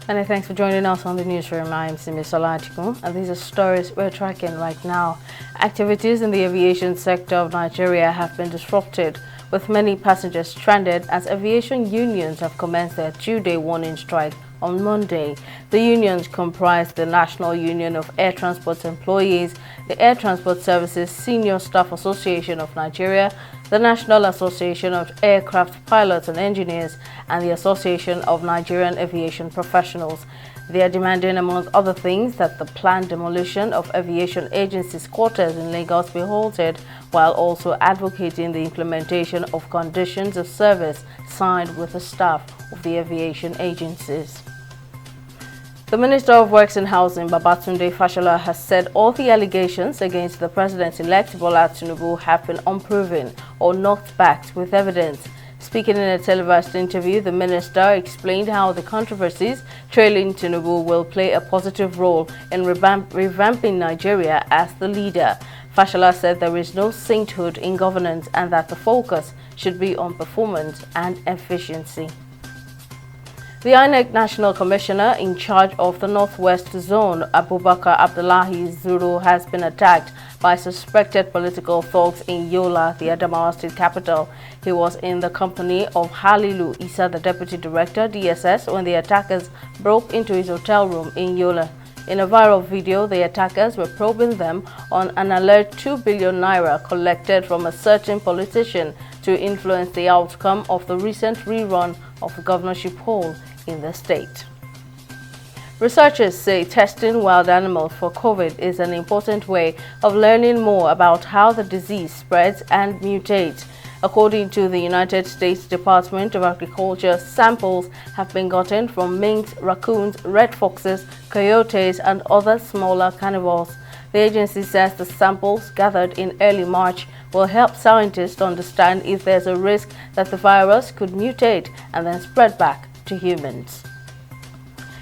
Many thanks for joining us on the newsroom. I'm Simi Solatiku, and these are stories we're tracking right now. Activities in the aviation sector of Nigeria have been disrupted, with many passengers stranded as aviation unions have commenced their two-day warning strike on Monday. The unions comprise the National Union of Air Transport Employees, the Air Transport Services Senior Staff Association of Nigeria, the National Association of Aircraft Pilots and Engineers, and the Association of Nigerian Aviation Professionals. They are demanding, among other things, that the planned demolition of aviation agencies' quarters in Lagos be halted, while also advocating the implementation of conditions of service signed with the staff of the aviation agencies. The Minister of Works and Housing, Babatunde Fashola, has said all the allegations against the President-elect Bola Tinubu have been unproven or not backed with evidence. Speaking in a televised interview, the minister explained how the controversies trailing Tinubu will play a positive role in revamping Nigeria as the leader. Fashola said there is no sainthood in governance and that the focus should be on performance and efficiency. The INEC National Commissioner in charge of the Northwest Zone, Abdullahi Umar, has been attacked by suspected political thugs in Yola, the Adamawa state capital. He was in the company of Halilu Isa, the deputy director, DSS, when the attackers broke into his hotel room in Yola. In a viral video, the attackers were probing them on an alleged 2 billion naira collected from a certain politician to influence the outcome of the recent rerun of the governorship poll in the state. Researchers say testing wild animals for COVID is an important way of learning more about how the disease spreads and mutates. According to the United States Department of Agriculture, samples have been gotten from minks, raccoons, red foxes, coyotes, and other smaller carnivores. The agency says the samples gathered in early March will help scientists understand if there's a risk that the virus could mutate and then spread back to humans.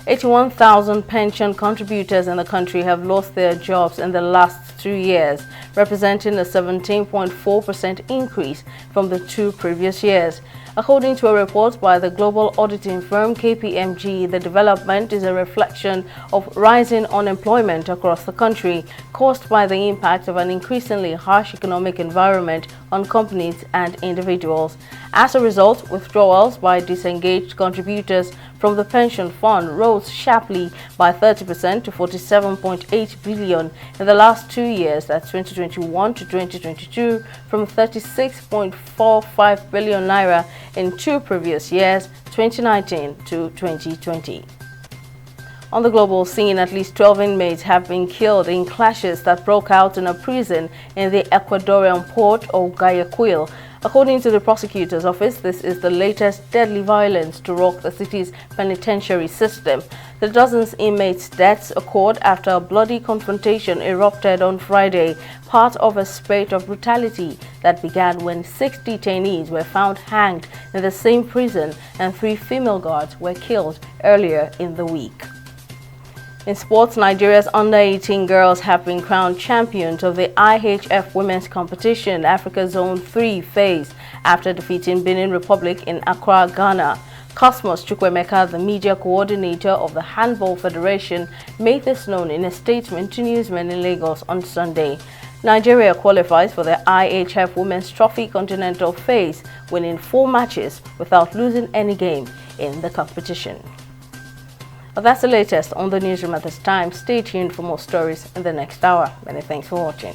81,000 pension contributors in the country have lost their jobs in the last 2 years, representing a 17.4% increase from the 2 previous years. According to a report by the global auditing firm KPMG, the development is a reflection of rising unemployment across the country, caused by the impact of an increasingly harsh economic environment on companies and individuals. As a result, withdrawals by disengaged contributors from the pension fund rose sharply by 30% to 47.8 billion in the last 2 years, that's 2021 to 2022, from 36.45 billion naira in 2 previous years, 2019 to 2020. On the global scene, at least 12 inmates have been killed in clashes that broke out in a prison in the Ecuadorian port of Guayaquil. According to the prosecutor's office, this is the latest deadly violence to rock the city's penitentiary system. The dozens inmates' deaths occurred after a bloody confrontation erupted on Friday, part of a spate of brutality that began when 6 detainees were found hanged in the same prison and 3 female guards were killed earlier in the week. In sports, Nigeria's under-18 girls have been crowned champions of the IHF Women's Competition Africa Zone 3 phase after defeating Benin Republic in Accra, Ghana. Cosmos Chukwemeka, the media coordinator of the Handball Federation, made this known in a statement to newsmen in Lagos on Sunday. Nigeria qualifies for the IHF Women's Trophy Continental phase, winning 4 matches without losing any game in the competition. Well, that's the latest on the newsroom at this time. Stay tuned for more stories in the next hour. Many thanks for watching.